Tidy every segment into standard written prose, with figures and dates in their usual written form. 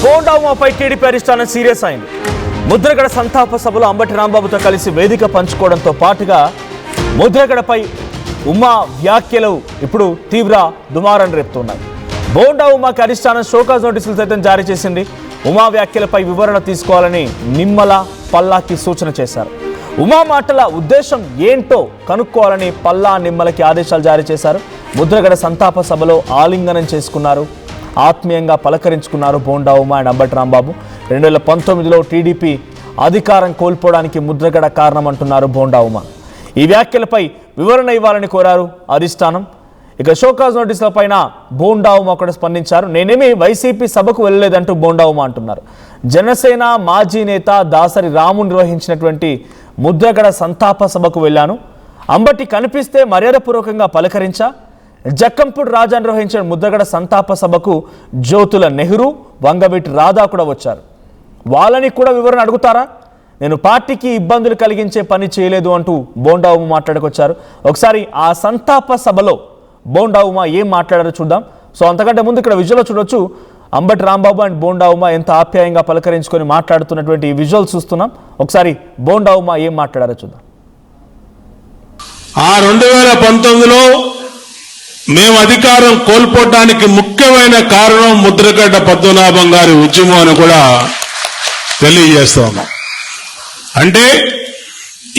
Bonda ఉమాపై TDP అధిష్టానం serious అయింది. ముద్రగడ సంతాప సభలో అంబటి రాంబాబుతో కలిసి వేదిక పంచుకోవడంతో పాటుగా ముద్రగడపై ఉమా వ్యాఖ్యలు ఇప్పుడు తీవ్ర దుమారం రేపుతున్నాయి. బోండా ఉమాకి అధిష్టానం షోకాజ్ నోటీసులు సైతం జారీ చేసింది. ఉమా వ్యాఖ్యలపై వివరణ తీసుకోవాలని నిమ్మల పల్లాకి సూచన చేశారు. ఉమా మాటల ఉద్దేశం ఏంటో కనుక్కోవాలని పల్లా నిమ్మలకి ఆదేశాలు జారీ చేశారు. ముద్రగడ సంతాప సభలో ఆలింగనం చేసుకున్నారు, ఆత్మీయంగా పలకరించుకున్నారు బోండా ఉమా అండ్ అంబటి రాంబాబు. 2019లో టీడీపీ అధికారం కోల్పోవడానికి ముద్రగడ కారణం అంటున్నారు బోండా ఉమా. ఈ వ్యాఖ్యలపై వివరణ ఇవ్వాలని కోరారు అధిష్టానం. ఇక షోకాజ్ నోటీసుల పైన బోండా ఉమా కూడా స్పందించారు. నేనేమి వైసీపీ సభకు వెళ్ళలేదంటూ బోండా ఉమా అంటున్నారు. జనసేన మాజీ నేత దాసరి రాము నిర్వహించినటువంటి ముద్రగడ సంతాప సభకు వెళ్ళాను. అంబటి కనిపిస్తే మర్యాదపూర్వకంగా పలకరించా. జక్కంపూడి రాజా నిర్వహించిన ముద్రగడ సంతాప సభకు జ్యోతుల నెహ్రూ, వంగవీటి రాధా కూడా వచ్చారు. వాళ్ళని కూడా వివరణ అడుగుతారా? నేను పార్టీకి ఇబ్బందులు కలిగించే పని చేయలేదు అంటూ బోండా ఉమా మాట్లాడుకొచ్చారు. ఒకసారి ఆ సంతాప సభలో బోండా ఉమా ఏం మాట్లాడారో చూద్దాం. సో అంతకంటే ముందు ఇక్కడ విజువల్లో చూడొచ్చు అంబటి రాంబాబు అండ్ బోండా ఉమా ఎంత ఆప్యాయంగా పలకరించుకొని మాట్లాడుతున్నటువంటి ఈ విజువల్ చూస్తున్నాం. ఒకసారి బోండా ఉమా ఏం మాట్లాడారో చూద్దాం. 2019లో మేము అధికారం కోల్పోవడానికి ముఖ్యమైన కారణం ముద్రగడ్డ పద్మనాభం గారి ఉద్యమం అని కూడా తెలియజేస్తా ఉన్నాం. అంటే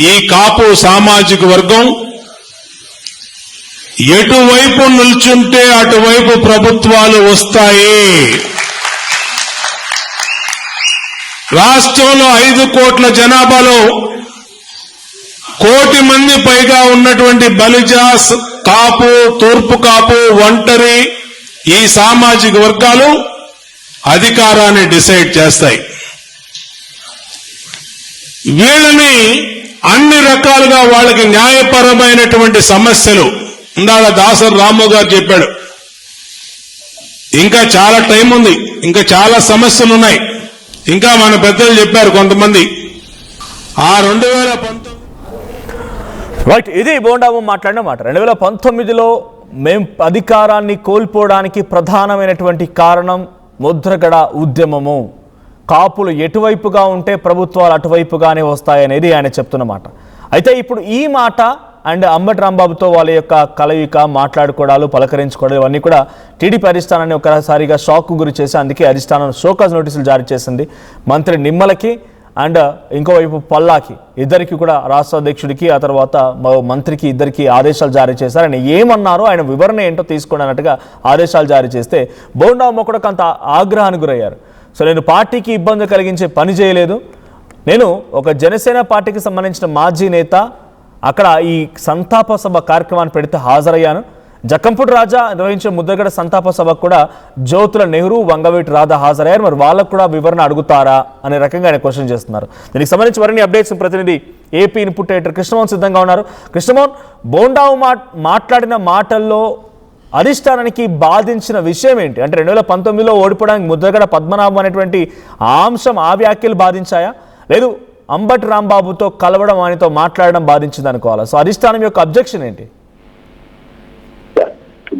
ఈ కాపు సామాజిక వర్గం ఎటువైపు నిల్చుంటే అటువైపు ప్రభుత్వాలు వస్తాయి. రాష్ట్రంలో 5 కోట్ల జనాభాలో 1 కోటి మంది పైగా ఉన్నటువంటి బలిజాస్, కాపు, తూర్పు కాపు, ఒంటరి ఈ సామాజిక వర్గాలు అధికారాన్ని డిసైడ్ చేస్తాయి. వీళ్ళని అన్ని రకాలుగా వాళ్ళకి న్యాయపరమైనటువంటి సమస్యలు ఇందాక దాసరి రాము గారు చెప్పాడు. ఇంకా చాలా టైం ఉంది, ఇంకా చాలా సమస్యలు ఉన్నాయి. ఇంకా మన పెద్దలు చెప్పారు కొంతమంది. 2019 రైట్, ఇది బోండా ఉమా మాట్లాడిన మాట. 2019లో మేము అధికారాన్ని కోల్పోవడానికి ప్రధానమైనటువంటి కారణం ముద్రగడ ఉద్యమము. కాపులు ఎటువైపుగా ఉంటే ప్రభుత్వాలు అటువైపుగానే వస్తాయనేది ఆయన చెప్తున్నమాట. అయితే ఇప్పుడు ఈ మాట అండ్ అంబటి రాంబాబుతో వాళ్ళ యొక్క కలయిక, మాట్లాడుకోవడాలు, పలకరించుకోవడాలు ఇవన్నీ కూడా టీడీపీ అధిష్టానాన్ని ఒకసారిగా షాక్ గురి చేసి అందుకే అధిష్టానం షోకాజ్ నోటీసులు జారీ చేసింది. మంత్రి నిమ్మలకి అండ్ ఇంకోవైపు పల్లాకి, ఇద్దరికి కూడా రాష్ట్ర అధ్యక్షుడికి ఆ తర్వాత మంత్రికి ఇద్దరికి ఆదేశాలు జారీ చేశారు. ఆయన ఏమన్నారో ఆయన వివరణ ఏంటో తీసుకోండి అన్నట్టుగా ఆదేశాలు జారీ చేస్తే బోండా ఉమా కూడా కొంత ఆగ్రహానికి గురయ్యారు. సో నేను పార్టీకి ఇబ్బంది కలిగించే పని చేయలేదు, నేను ఒక జనసేన పార్టీకి సంబంధించిన మాజీ నేత, అక్కడ ఈ సంతాప సభ కార్యక్రమాన్ని పెడితే హాజరయ్యాను. జక్కంపూడి రాజా నిర్వహించిన ముద్రగడ సంతాప సభకు కూడా జ్యోతుల నెహ్రూ, వంగవీటి రాధా హాజరయ్యారు. మరి వాళ్ళకు కూడా వివరణ అడుగుతారా అనే రకంగా ఆయన క్వశ్చన్ చేస్తున్నారు. దీనికి సంబంధించి మరిన్ని అప్డేట్స్ ప్రతినిధి ఏపీ ఇన్పుట్ ఎడిటర్ కృష్ణమోహన్ సిద్ధంగా ఉన్నారు. కృష్ణమోహన్, బోండా ఉమా మాట్లాడిన మాటల్లో అధిష్టానానికి బాధించిన విషయం ఏంటి? అంటే 2019లో ఓడిపోవడానికి ముద్రగడ పద్మనాభం అనేటువంటి ఆ అంశం, ఆ వ్యాఖ్యలు బాధించాయా, లేదు అంబటి రాంబాబుతో కలవడం, ఆయనతో మాట్లాడడం బాధించింది అనుకోవాలా? సో అధిష్టానం యొక్క అబ్జెక్షన్ ఏంటి?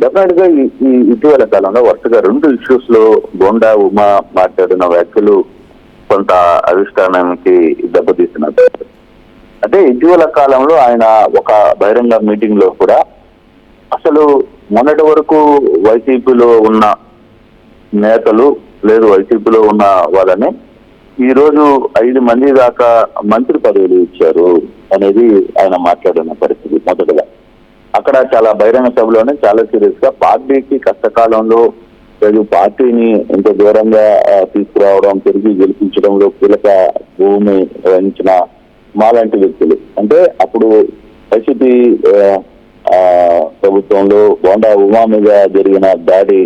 డెఫినెట్ గా ఈ ఇటీవల కాలంలో వరుసగా 2 ఇష్యూస్ లో బోండా ఉమా మాట్లాడిన వ్యాఖ్యలు కొంత అధిష్టానానికి దెబ్బతీసినట్టు. అంటే ఇటీవల కాలంలో ఆయన ఒక బహిరంగ మీటింగ్ లో కూడా అసలు మొన్నటి వరకు వైసీపీలో ఉన్న నేతలు లేదు వైసీపీలో ఉన్న వాళ్ళని ఈ రోజు 5 మంది దాకా మంత్రి పదవులు ఇచ్చారు అనేది ఆయన మాట్లాడిన పరిస్థితి. మొదటగా అక్కడ చాలా బహిరంగ సభలోనే చాలా సీరియస్ గా పార్టీకి కష్టకాలంలో లేదు పార్టీని ఇంత దూరంగా తీసుకురావడం, తిరిగి గెలిపించడంలో కీలక భూమి వహించిన మాలాంటి వ్యక్తులు, అంటే అప్పుడు వైసీపీ ప్రభుత్వంలో బోండా ఉమా మీద జరిగిన దాడి,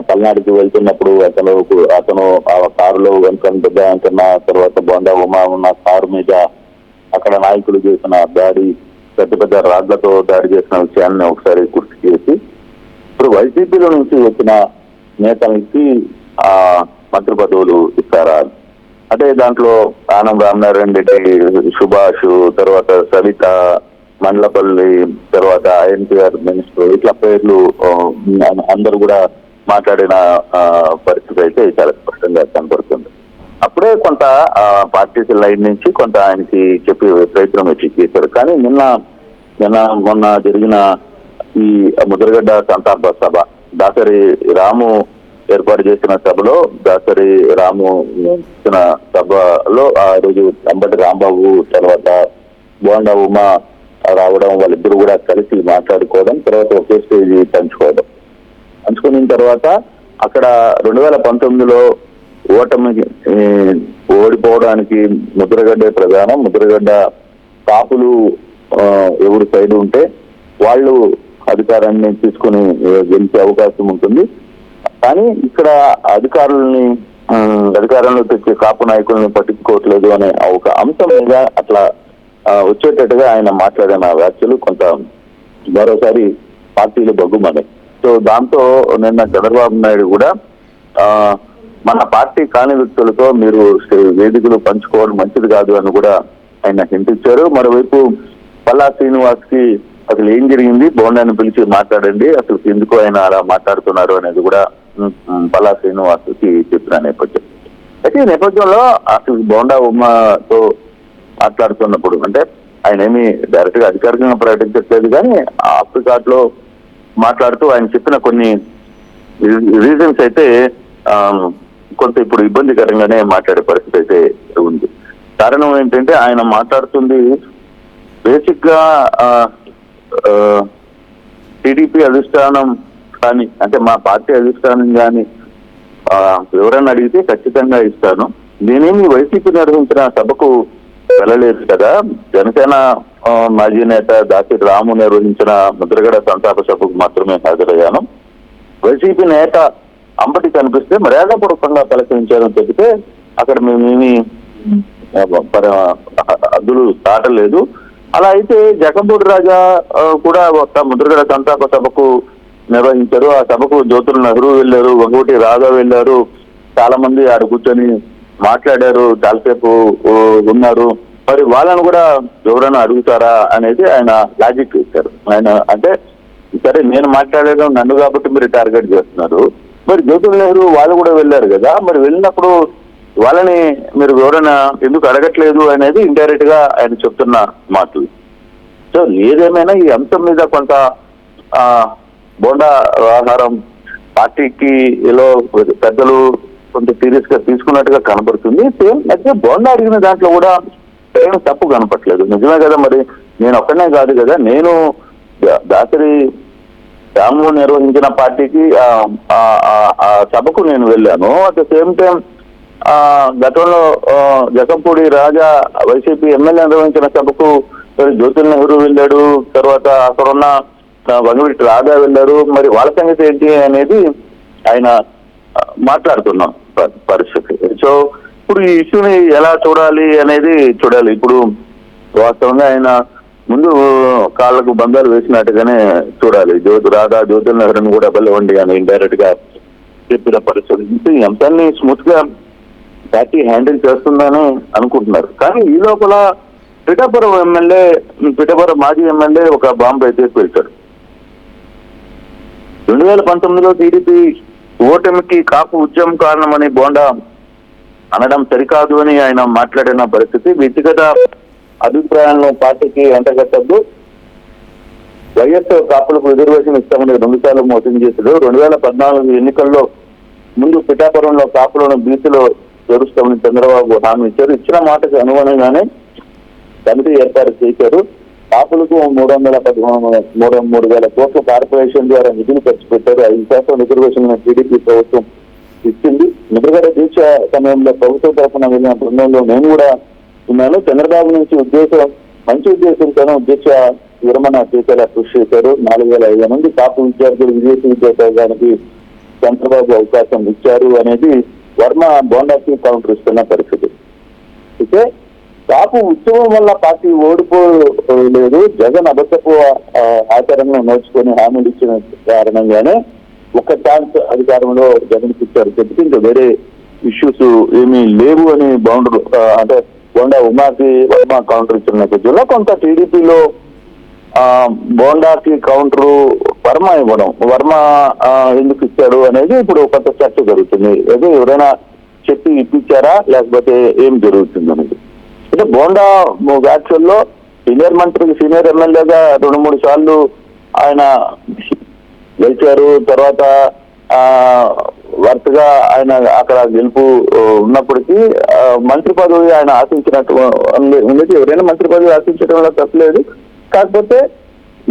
పల్నాడుకి వెళ్తున్నప్పుడు అతను ఆ కారులో వెనుకన్న తర్వాత బోండా ఉమా ఉన్న కారు మీద అక్కడ నాయకులు చేసిన దాడి, పెద్ద రాడ్లతో దాడి చేసిన విషయాన్ని ఒకసారి గుర్తు చేసి ఇప్పుడు వైసీపీలో నుంచి వచ్చిన నేతలకి మంత్రి పదవులు ఇస్తారా అంటే దాంట్లో ఆనం రామనారాయణ రెడ్డి, సుభాష్, తర్వాత సవిత, మండలపల్లి, తర్వాత ఐఎన్టీఆర్ మినిస్టర్, ఇట్లా పేర్లు అందరూ కూడా మాట్లాడిన పరిస్థితి అయితే చాలా స్పష్టంగా కనబడుతుంది. అప్పుడే కొంత పార్టీ లైన్ నుంచి కొంత ఆయనకి చెప్పే ప్రయత్నం చేశారు. కానీ మొన్న జరిగిన ఈ ముద్రగడ్డ సంతాప సభ, దాసరి రాము ఏర్పాటు చేసిన సభలో, దాసరి రాము చేసిన సభలో ఆ రోజు అంబటి రాంబాబు తర్వాత బోండా ఉమా రావడం, వాళ్ళిద్దరు కూడా కలిసి మాట్లాడుకోవడం, తర్వాత ఒకే స్టేజ్ పంచుకున్న తర్వాత అక్కడ 2019లో ఓడిపోవడానికి ముద్రగడ్డే ప్రధానం. ముద్రగడ్డ కాపులు ఎవరు సైడ్ ఉంటే వాళ్ళు అధికారాన్ని తీసుకుని గెలిచే అవకాశం ఉంటుంది. కానీ ఇక్కడ అధికారంలో తెచ్చే కాపు నాయకులను పట్టించుకోవట్లేదు అనే ఒక అంశం మీద అట్లా వచ్చేటట్టుగా ఆయన మాట్లాడిన వ్యాఖ్యలు కొంత మరోసారి పార్టీలు బగ్గుమని. సో దాంతో నిన్న చంద్రబాబు నాయుడు కూడా మన పార్టీ కాని వ్యక్తులతో మీరు వేదికలు పంచుకోవడం మంచిది కాదు అని కూడా ఆయన హింటించారు. మరోవైపు పల్లా శ్రీనివాస్ కి అసలు ఏం జరిగింది, బోండాన్ని పిలిచి మాట్లాడండి, అసలు ఎందుకు ఆయన అలా మాట్లాడుతున్నారు అనేది కూడా పల్లా శ్రీనివాస్ కి చెప్పిన నేపథ్యం. అయితే ఈ నేపథ్యంలో అసలు బోండా ఉమ్మతో మాట్లాడుతున్నప్పుడు అంటే ఆయన ఏమి డైరెక్ట్ గా అధికారికంగా ప్రకటించట్లేదు, కానీ ఆఫ్రికాట్ లో మాట్లాడుతూ ఆయన చెప్పిన కొన్ని రీజన్స్ అయితే కొంత ఇప్పుడు ఇబ్బందికరంగానే మాట్లాడే పరిస్థితి అయితే ఉంది. కారణం ఏంటంటే ఆయన మాట్లాడుతుంది బేసిక్ గా టీడీపీ అధిష్టానం కానీ, అంటే మా పార్టీ అధిష్టానం కానీ వివరణ అడిగితే ఖచ్చితంగా ఇస్తాను. నేనేమి వైసీపీ నిర్వహించిన సభకు వెళ్ళలేదు కదా, జనసేన మాజీ నేత దాసరి రాము నిర్వహించిన ముద్రగడ సంతాప సభకు మాత్రమే హాజరయ్యాను. వైసీపీ నేత అంబటి కనిపిస్తే మర్యాదపూర్వకంగా పలకరించారని చెబితే అక్కడ మేమేమి అద్దులు దాటలేదు. అలా అయితే జగంపూడి రాజా కూడా ఒక ముద్రగడ సంతాప సభకు నిర్వహించారు. ఆ సభకు జ్యోతుల నెహ్రూ వెళ్ళారు, వంగవటి రాధా వెళ్ళారు, చాలా మంది ఆడ కూర్చొని మాట్లాడారు, చాలాసేపు ఉన్నారు. మరి వాళ్ళను కూడా ఎవరైనా అడుగుతారా అనేది ఆయన లాజిక్ ఇచ్చారు. ఆయన అంటే సరే నేను మాట్లాడాను నన్ను కాబట్టి మీరు టార్గెట్ చేస్తున్నారు, మరి జ్యోతుల నెహ్రూ వాళ్ళు కూడా వెళ్ళారు కదా, మరి వెళ్ళినప్పుడు వాళ్ళని మీరు ఎవరైనా ఎందుకు అడగట్లేదు అనేది ఇండైరెక్ట్ గా ఆయన చెప్తున్న మాటలు. సో ఏదేమైనా ఈ అంశం మీద కొంత బోండా వ్యవహారం పార్టీకి ఏలో పెద్దలు కొంత సీరియస్ గా తీసుకున్నట్టుగా కనబడుతుంది. సేమ్ అయితే బోండా అడిగిన దాంట్లో కూడా ఏం తప్పు కనపట్లేదు. నిజమే కదా, మరి నేను ఒక్కనే కాదు కదా, నేను దాసరి రాము నిర్వహించిన పార్టీకి ఆ సభకు నేను వెళ్ళాను. అట్ ద సేమ్ టైం గతంలో జగంపూడి రాజా వైసీపీ ఎమ్మెల్యే నిర్వహించిన సభకు జ్యోతుల నెహ్రూ వెళ్ళాడు, తర్వాత అక్కడున్న వంగవీటి రాధా వెళ్ళారు. మరి వాళ్ళ సంగతి ఏంటి అనేది ఆయన మాట్లాడుతున్నాం పరిస్థితి. సో ఇప్పుడు ఈ ఇష్యూని ఎలా చూడాలి అనేది చూడాలి. ఇప్పుడు వాస్తవంగా ఆయన ముందు కాళ్లకు బంధాలు వేసినట్టుగానే చూడాలి. జ్యోతుల నెహ్రూని కూడా బలవండి అని ఇండైరెక్ట్ గా చెప్పిన పరిస్థితి. ఈ అంశాన్ని స్మూత్ గా పార్టీ హ్యాండిల్ చేస్తుందని అనుకుంటున్నారు. కానీ ఈ లోపల పిఠాపురం మాజీ ఎమ్మెల్యే ఒక బాంబు అయితే పేల్చాడు. 2019లో టీడీపీ ఓటమికి కాపు ఉద్యమం కారణమని బోండా అనడం సరికాదు అని ఆయన మాట్లాడిన పరిస్థితి. వ్యక్తిగత అభిప్రాయాలను పార్టీకి ఎంటగట్టద్దు, వైఎస్ఆర్ కాపులకు రిజర్వేషన్ ఇస్తామని 2 సార్లు మోసం చేశాడు. 2014 ఎన్నికల్లో ముందు పిఠాపురంలో కాపులను బీసీలో చేరుస్తామని చంద్రబాబు హామీ ఇచ్చారు. ఇచ్చిన మాటకు అనుగుణంగానే కమిటీ ఏర్పాటు చేశారు. కాపులకు 3,13,000 కోట్ల కార్పొరేషన్ ద్వారా నిధులు ఖర్చు పెట్టారు. 5% రిజర్వేషన్ టీడీపీ ప్రభుత్వం ఇచ్చింది. ముద్రగడ దీక్ష సమయంలో ప్రభుత్వం తరఫున వెళ్ళిన బృందంలో నేను కూడా ఉన్నాను. చంద్రబాబు నుంచి మంచి ఉద్దేశంతోనే దీక్ష విరమణ చేసేలా కృషి చేశారు. 4,500 మంది కాపు విద్యార్థులు విదేశీ విద్యా ప్రయోగానికి చంద్రబాబు అవకాశం ఇచ్చారు అనేది వర్మ బోండాకి కౌంటర్ ఇస్తున్న పరిస్థితి. అయితే కాపు ఉద్యమం వల్ల పార్టీ ఓడిపోలేదు, జగన్ అబద్ధపు ఆచరణను నోచుకొని హామీలు ఇచ్చిన కారణంగానే ఒక ఛాన్స్ అధికారంలో జగన్ ఇచ్చారు చెప్తే ఇంకా వేరే ఇష్యూస్ ఏమీ లేవు అని బోండా ఉమాకి వర్మ కౌంటర్ ఇచ్చిన నేపథ్యంలో కొంత టీడీపీలో బోండాకి కౌంటరు వర్మ ఇవ్వడం, వర్మ ఎందుకు ఇచ్చాడు అనేది ఇప్పుడు కొత్త చర్చ జరుగుతుంది. ఏదో ఎవరైనా చెప్పి ఇప్పించారా లేకపోతే ఏం జరుగుతుంది అనేది. అంటే బోండా వ్యాఖ్యల్లో సీనియర్ మంత్రికి, సీనియర్ ఎమ్మెల్యేగా 2-3 సార్లు ఆయన గెలిచారు. తర్వాత వరుసగా ఆయన అక్కడ గెలుపు ఉన్నప్పటికీ మంత్రి పదవి ఆయన ఆశించినట్టు ఉన్నది. ఎవరైనా మంత్రి పదవి ఆశించడంలో తప్పలేదు. కాకపోతే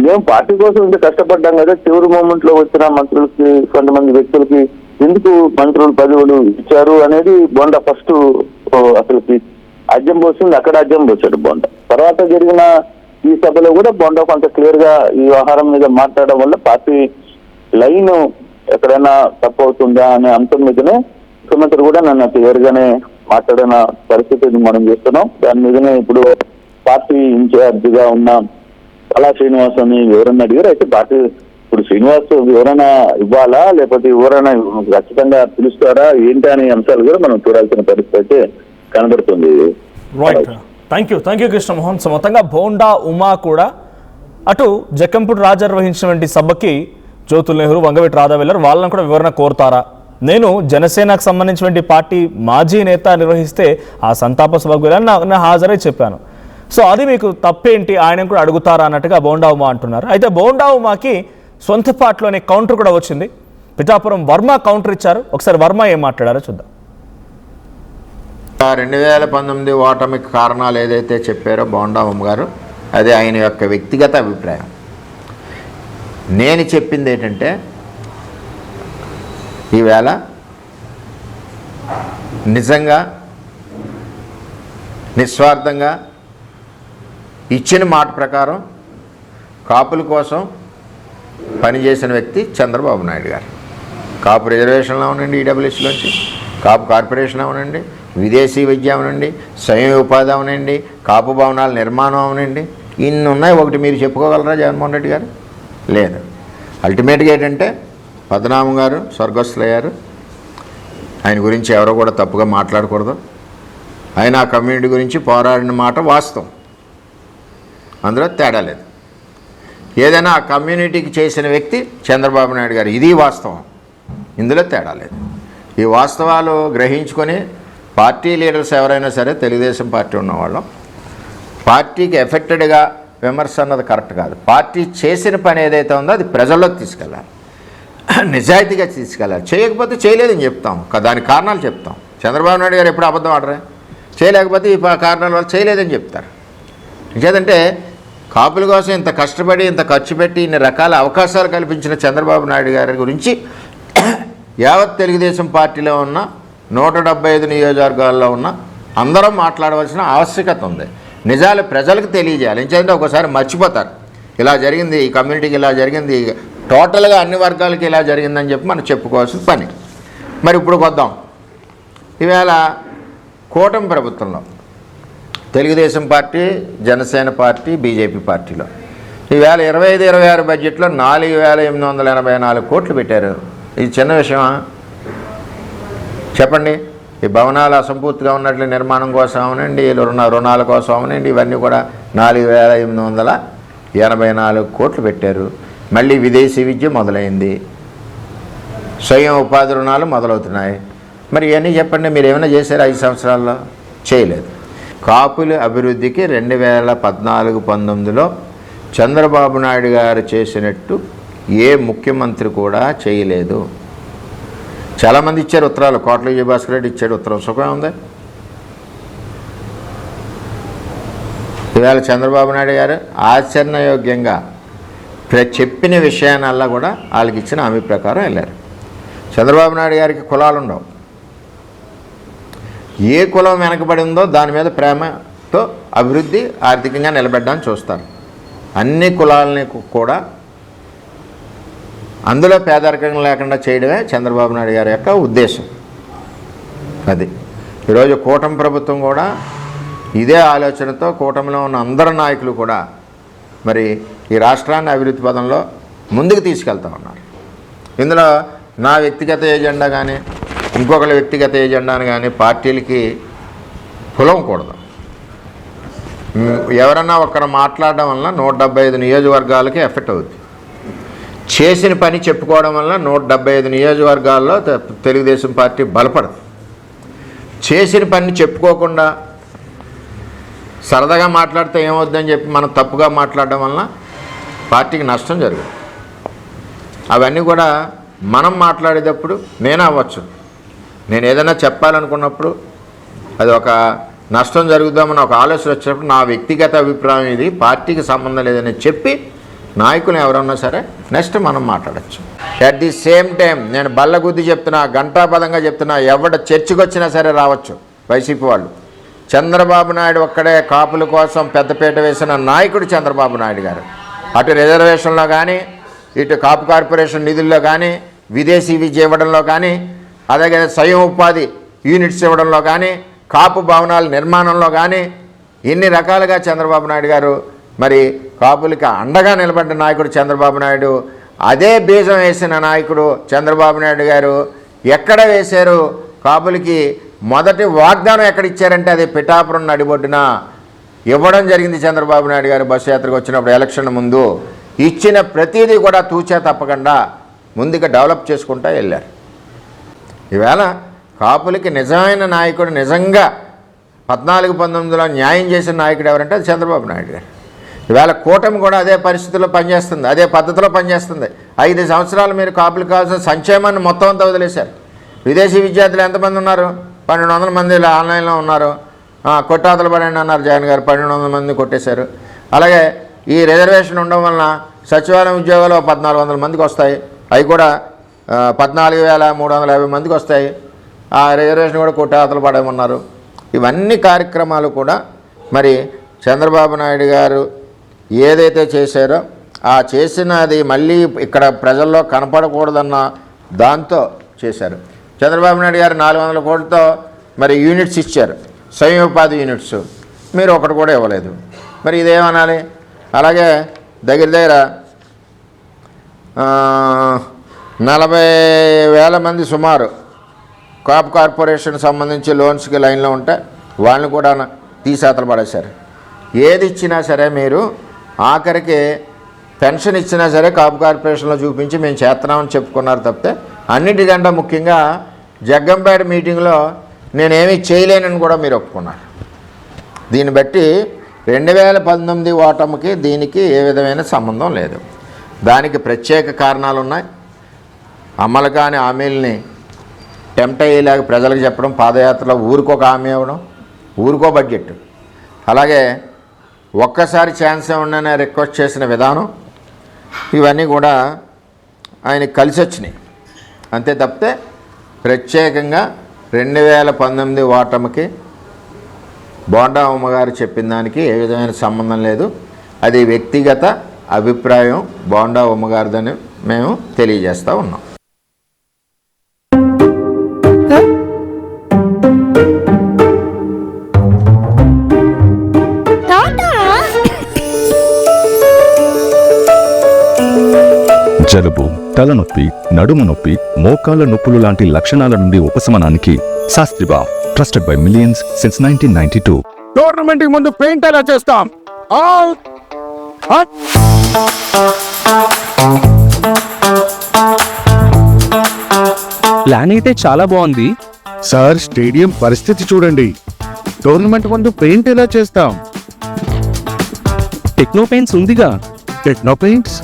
మేము పార్టీ కోసం ఇంత కష్టపడ్డాం కదా, చివరి మూమెంట్ లో వచ్చిన మంత్రులకి, కొంతమంది వ్యక్తులకి ఎందుకు మంత్రులు పదవులు ఇచ్చారు అనేది బోండా ఫస్ట్ అసలుకి అడ్డం పోసింది. అక్కడ అడ్డం పోసాడు బోండా. తర్వాత జరిగిన ఈ సభలో కూడా బోండా కొంత క్లియర్ గా ఈ వ్యవహారం మీద మాట్లాడడం వల్ల పార్టీ లైన్ ఎక్కడైనా తప్పు అవుతుందా అనే అంశం మీదనే ముఖ్యమంత్రి కూడా నన్ను క్లియర్ గానే మాట్లాడిన పరిస్థితిని మనం చూస్తున్నాం. దాని మీదనే ఇప్పుడు పార్టీ ఇన్ఛార్జిగా ఉన్న కళా శ్రీనివాస్ అని వివరణ అడిగారు. అయితే పార్టీ ఇప్పుడు శ్రీనివాస్ వివరణ ఇవ్వాలా లేకపోతే వివరణ ఖచ్చితంగా పిలుస్తారా ఏంటి అనే అంశాలు కూడా మనం చూడాల్సిన పరిస్థితి అయితే కనబడుతుంది. Right, thank you Krishnamohan. So మొత్తంగా బోండా ఉమా కూడా అటు జక్కంపూడి రాజా నిర్వహించినటువంటి సభకి జ్యోతుల్ నెహ్రూ, వంగవీటి రాధా వెళ్లారు. వాళ్ళని కూడా వివరణ కోరుతారా? నేను జనసేనకు సంబంధించినటువంటి పార్టీ మాజీ నేత నిర్వహిస్తే ఆ సంతాప సభకు వెళ్ళాలని హాజరై చెప్పాను. సో అది మీకు తప్పేంటి, ఆయన కూడా అడుగుతారా అన్నట్టుగా బోండా ఉమా అంటున్నారు. అయితే బోండా ఉమాకి సొంత పార్టీలోనే కౌంటర్ కూడా వచ్చింది. పిఠాపురం వర్మ కౌంటర్ ఇచ్చారు. ఒకసారి వర్మ ఏం మాట్లాడారో చూద్దాం. 2019 ఓటమికి కారణాలు ఏదైతే చెప్పారో బోండా ఉమ్మ గారు, అది ఆయన యొక్క వ్యక్తిగత అభిప్రాయం. నేను చెప్పింది ఏంటంటే ఈవేళ నిజంగా నిస్వార్థంగా ఇచ్చిన మాట ప్రకారం కాపుల కోసం పనిచేసిన వ్యక్తి చంద్రబాబు నాయుడు గారు. కాపు రిజర్వేషన్లు అవనండి, ఈడబ్ల్యూఎస్లోంచి కాపు కార్పొరేషన్ అవనండి, విదేశీ విద్య అవనండి, స్వయం ఉపాధి అవనండి, కాపు భవనాల నిర్మాణం అవనండి, ఇన్ని ఉన్నాయి. ఒకటి మీరు చెప్పుకోగలరా జగన్మోహన్ రెడ్డి గారు? లేదు. అల్టిమేట్గా ఏంటంటే పద్మనాభం గారు స్వర్గస్థులయ్యారు. ఆయన గురించి ఎవరో కూడా తప్పుగా మాట్లాడకూడదు. ఆయన ఆ కమ్యూనిటీ గురించి పోరాడిన మాట వాస్తవం, అందులో తేడా లేదు. ఏదైనా ఆ కమ్యూనిటీకి చేసిన వ్యక్తి చంద్రబాబు నాయుడు గారు, ఇది వాస్తవం, ఇందులో తేడా లేదు. ఈ వాస్తవాలు గ్రహించుకొని పార్టీ లీడర్స్ ఎవరైనా సరే, తెలుగుదేశం పార్టీ ఉన్నవాళ్ళం, పార్టీకి ఎఫెక్టెడ్గా విమర్శ అన్నది కరెక్ట్ కాదు. పార్టీ చేసిన పని ఏదైతే ఉందో అది ప్రజల్లోకి తీసుకెళ్ళాలి, నిజాయితీగా తీసుకెళ్ళాలి. చేయకపోతే చేయలేదని చెప్తాం, దానికి కారణాలు చెప్తాం. చంద్రబాబు నాయుడు గారు ఎప్పుడు అబద్ధం ఆడరే, చేయలేకపోతే ఈ కారణాల వల్ల చేయలేదని చెప్తారు. ఇంకేదంటే కాపుల కోసం ఇంత కష్టపడి ఇంత ఖర్చు పెట్టి ఇన్ని రకాల అవకాశాలు కల్పించిన చంద్రబాబు నాయుడు గారి గురించి యావత్ తెలుగుదేశం పార్టీలో ఉన్న 175 నియోజకవర్గాల్లో ఉన్న అందరం మాట్లాడవలసిన ఆవశ్యకత ఉంది. నిజాలు ప్రజలకు తెలియజేయాలి. ఎందుకంటే ఒకసారి మర్చిపోతారు, ఇలా జరిగింది, ఈ కమ్యూనిటీకి ఇలా జరిగింది, టోటల్గా అన్ని వర్గాలకి ఇలా జరిగిందని చెప్పి మనం చెప్పుకోవాల్సిన పని. మరి ఇప్పుడు వద్దాం. ఈవేళ కూటమి ప్రభుత్వంలో Telugu Desam party, Janasena party, BJP పార్టీలో ఈవేళ 25-26 బడ్జెట్లో 4,884 కోట్లు పెట్టారు. ఇది చిన్న విషయమా చెప్పండి? ఈ భవనాలు అసంపూర్తిగా ఉన్నట్లు నిర్మాణం కోసం అవనండి, రుణాల కోసం అవనండి, ఇవన్నీ కూడా 4,884 కోట్లు పెట్టారు. మళ్ళీ విదేశీ విద్య మొదలైంది, స్వయం ఉపాధి రుణాలు మొదలవుతున్నాయి. మరి ఇవన్నీ చెప్పండి, మీరు ఏమైనా చేశారు 5 సంవత్సరాల్లో? చేయలేదు. కాపుల అభివృద్ధికి 2014-19లో చంద్రబాబు నాయుడు గారు చేసినట్టు ఏ ముఖ్యమంత్రి కూడా చేయలేదు. చాలామంది ఇచ్చారు ఉత్తరాలు, కోట్ల విజయభాస్కర్ రెడ్డి ఇచ్చాడు ఉత్తరం, సుఖం ఉంది. ఇవాళ చంద్రబాబు నాయుడు గారు ఆచరణయోగ్యంగా చెప్పిన విషయానల్లా కూడా వాళ్ళకి ఇచ్చిన హామీ ప్రకారం వెళ్ళారు. చంద్రబాబు నాయుడు గారికి కులాలు ఉండవు. ఏ కులం వెనకబడి ఉందో దాని మీద ప్రేమతో అభివృద్ధి ఆర్థికంగా నిలబెట్టడానికి చూస్తారు. అన్ని కులాలని కూడా అందులో పేదరికం లేకుండా చేయడమే చంద్రబాబు నాయుడు గారి యొక్క ఉద్దేశం. అది ఈరోజు కూటమి ప్రభుత్వం కూడా ఇదే ఆలోచనతో, కూటమిలో ఉన్న అందరు నాయకులు కూడా మరి ఈ రాష్ట్రాన్ని అభివృద్ధి పదంలో ముందుకు తీసుకెళ్తా ఉన్నారు. ఇందులో నా వ్యక్తిగత ఏజెండా కానీ ఇంకొకరి వ్యక్తిగత ఏజెండాని కానీ పార్టీలకి కులవకూడదు. ఎవరన్నా ఒక్కరు మాట్లాడడం వల్ల 175 నియోజకవర్గాలకి ఎఫెక్ట్ అవుతుంది. చేసిన పని చెప్పుకోవడం వల్ల 175 నియోజకవర్గాల్లో తెలుగుదేశం పార్టీ బలపడదు. చేసిన పని చెప్పుకోకుండా సరదాగా మాట్లాడితే ఏమవుద్దని చెప్పి మనం తప్పుగా మాట్లాడడం వలన పార్టీకి నష్టం జరుగుతుంది. అవన్నీ కూడా మనం మాట్లాడేటప్పుడు నేను అవ్వచ్చు, నేను ఏదైనా చెప్పాలనుకున్నప్పుడు అది ఒక నష్టం జరుగుదామని ఒక ఆలోచన వచ్చినప్పుడు నా వ్యక్తిగత అభిప్రాయం ఇది, పార్టీకి సంబంధం లేదని చెప్పి నాయకులు ఎవరన్నా సరే నెక్స్ట్ మనం మాట్లాడచ్చు. అట్ ది సేమ్ టైం నేను బల్లగుద్ది చెప్తున్నా, గంటాపదంగా చెప్తున్నా, ఎవడ చర్చకు వచ్చినా సరే రావచ్చు వైసీపీ వాళ్ళు. చంద్రబాబు నాయుడు ఒక్కడే కాపుల కోసం పెద్దపీట వేసిన నాయకుడు చంద్రబాబు నాయుడు గారు. అటు రిజర్వేషన్లో కానీ, ఇటు కాపు కార్పొరేషన్ నిధుల్లో కానీ, విదేశీ విద్య ఇవ్వడంలో కానీ, అలాగే స్వయం ఉపాధి యూనిట్స్ ఇవ్వడంలో కానీ, కాపు భవనాల నిర్మాణంలో కానీ ఇన్ని రకాలుగా చంద్రబాబు నాయుడు గారు మరి కాపులకి అండగా నిలబడ్డ నాయకుడు చంద్రబాబు నాయుడు. అదే బీజం వేసిన నాయకుడు చంద్రబాబు నాయుడు గారు ఎక్కడ వేశారు? కాపులకి మొదటి వాగ్దానం ఎక్కడ ఇచ్చారంటే అది పిఠాపురం నడిబొడ్డున ఇవ్వడం జరిగింది. చంద్రబాబు నాయుడు గారు బస్సు యాత్రకు వచ్చినప్పుడు ఎలక్షన్ ముందు ఇచ్చిన ప్రతిదీ కూడా తూచా తప్పకుండా ముందుగా డెవలప్ చేసుకుంటూ వెళ్ళారు. ఈవేళ కాపులకి నిజమైన నాయకుడు, నిజంగా 14-19లో న్యాయం చేసిన నాయకుడు ఎవరంటే అది చంద్రబాబు నాయుడు గారు. ఈవేళ కూటమి కూడా అదే పరిస్థితుల్లో పనిచేస్తుంది, అదే పద్ధతిలో పనిచేస్తుంది. 5 సంవత్సరాలు మీరు కాపులకు కావాల్సిన సంక్షేమాన్ని మొత్తం అంతా వదిలేశారు. విదేశీ విద్యార్థులు ఎంతమంది ఉన్నారు? 1200 మంది ఆన్లైన్లో ఉన్నారు. కొట్టాతలు పడండి అన్నారు జగన్ గారు, 1200 మంది కొట్టేశారు. అలాగే ఈ రిజర్వేషన్ ఉండడం వలన సచివాలయం ఉద్యోగాలు 1400 మందికి వస్తాయి, అవి కూడా 14,350 మందికి వస్తాయి. ఆ రిజర్వేషన్ కూడా కొట్టాతలు పడమన్నారు. ఇవన్నీ కార్యక్రమాలు కూడా మరి చంద్రబాబు నాయుడు గారు ఏదైతే చేశారో ఆ చేసినది మళ్ళీ ఇక్కడ ప్రజల్లో కనపడకూడదన్న దాంతో చేశారు. చంద్రబాబు నాయుడు గారు 400 కోట్లతో మరి యూనిట్స్ ఇచ్చారు, స్వయం ఉపాధి యూనిట్స్. మీరు ఒకటి కూడా ఇవ్వలేదు. మరి ఇదేమనాలి? అలాగే దగ్గర 40,000 మంది సుమారు కాపు కార్పొరేషన్ సంబంధించి లోన్స్కి లైన్లో ఉంటే వాళ్ళని కూడా తీసేతలు పడేశారు. ఏది ఇచ్చినా సరే మీరు ఆఖరికి పెన్షన్ ఇచ్చినా సరే కాపు కార్పొరేషన్లో చూపించి మేము చేస్తున్నామని చెప్పుకున్నారు తప్పితే అన్నిటికంటే ముఖ్యంగా జగ్గంపేట మీటింగ్లో నేనేమీ చేయలేనని కూడా మీరు ఒప్పుకున్నారు. దీన్ని బట్టి 2019 ఓటమికి దీనికి ఏ విధమైన సంబంధం లేదు. దానికి ప్రత్యేక కారణాలు ఉన్నాయి. అమలు కాని హామీలని టెంప్ట్ అయ్యేలాగా ప్రజలకు చెప్పడం, పాదయాత్రలో ఊరికొక హామీ ఇవ్వడం, ఊరికో బడ్జెట్, అలాగే ఒక్కసారి ఛాన్స్ ఇవ్వండి రిక్వెస్ట్ చేసిన విధానం, ఇవన్నీ కూడా ఆయనకి కలిసి వచ్చినాయి. అంతే తప్పితే ప్రత్యేకంగా 2019 ఓటమికి బోండా ఉమ్మగారు చెప్పిన దానికి ఏ విధమైన సంబంధం లేదు. అది వ్యక్తిగత అభిప్రాయం బోండా ఉమ్మగారిదని మేము తెలియజేస్తూ ఉన్నాం. జలుబు, తలనొప్పి, నడుము నొప్పి, మోకాళ్ళ నొప్పులు లాంటి లక్షణాల నుండి ఉపశమనానికి శాస్త్రిబా, trusted by millions since 1992. Tournament కి ముందు పెయింట్ ఎలా చేస్తాం? ప్లాన్ అయితే చాలా బాగుంది సార్. స్టేడియం పరిస్థితి చూడండి. టోర్నమెంట్ ముందు పెయింట్ ఎలా చేస్తాం? టెక్నో పెయింట్స్ ఉందిగా. Techno paints,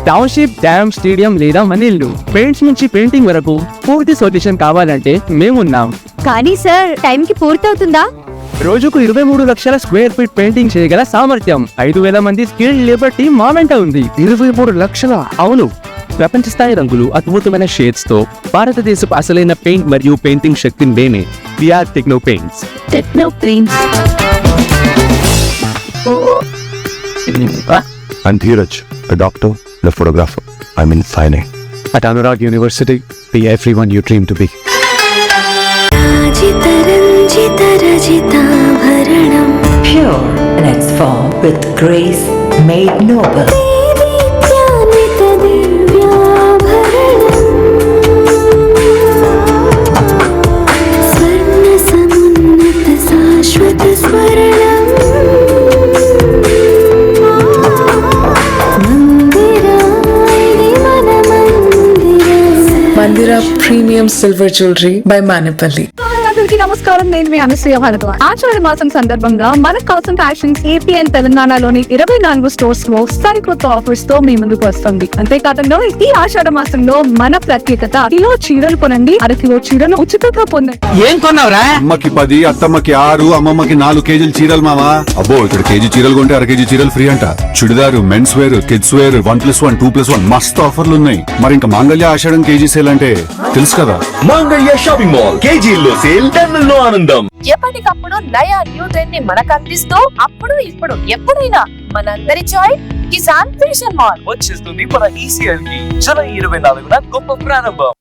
township, dam, stadium లేదా మనీళ్లు, పెయింట్స్ నుంచి పెయింటింగ్ వరకు పూర్తి సొల్యూషన్ కావాలంటే మేమున్నాం. కానీ సార్, టైంకి పూర్తవుతుందా? రోజుకు 23 లక్షల స్క్వేర్ ఫీట్ పెయింటింగ్ చేయగల సామర్థ్యం, 5,000 మంది స్కిల్డ్ లేబర్ టీమ్ మా వెంట ఉంది. 23 లక్షల? అవును. ప్రపంచ స్థాయి రంగులు, అద్భుతమైన షేడ్స్ తో భారతదేశపు అసలైన పెయింట్ మరియు పెయింటింగ్ శక్తిని మేమే. V R techno paints. Techno paints. I'm Dheeraj, a doctor, a photographer. I'm in fine. At Anurag University, be everyone you dream to be. Pure in its form with grace made noble. మందిరాయిని మన Veera Premium Silver Jewelry by Manipali. అందరికీ నమస్కారం. నేను మీ అనసూయ భరద్వాజ్. ఆషాఢ మాసం సందర్భంగా మన కాసం fashions AP and తెలంగాణలోని 24 stores లో సరికొత్త ఆఫర్స్ తో మీ ముందుకు వస్తుంది. అంతేకాదంలో ఈ ఆషాఢ మాసంలో మన ప్రత్యేకత కిలో చీరలు కొనండి, అరకిలో చీరలు ఉచితంగా పొందండి. ఏం కొన్నావురా? అమ్మకి 10, అత్తమ్మకి 6, అమ్మమ్మకి 4 కేజీలు చీరలు మావా. అబ్బో ఇక్కడ కేజీ చీరలు కొంటే 1 కేజీ చీరలు ఫ్రీ అంట. Churidar, men's wear, kids wear 1+1, 2+1 మస్తు ఆఫర్లు ఉన్నాయి. మరి ఇంకా మాంగళ్య ఆషాఢం కేజీ సేల్ అంటే తెలుసు కదా. మాంగళ్య షాపింగ్ మాల్ కేజీల్లో సేల్, టన్నుల్లో ఆనందం. ఎప్పటికప్పుడు నయా న్యూ ట్రెండ్ ని మనకు అందిస్తూ అప్పుడు ఇప్పుడు ఎప్పుడైనా మనందరి చాయ్ కిసాన్ ఫ్యాషన్ మాల్ వచ్చేస్తుంది మన ECL కి జూలై 24న గొప్ప ప్రారంభం.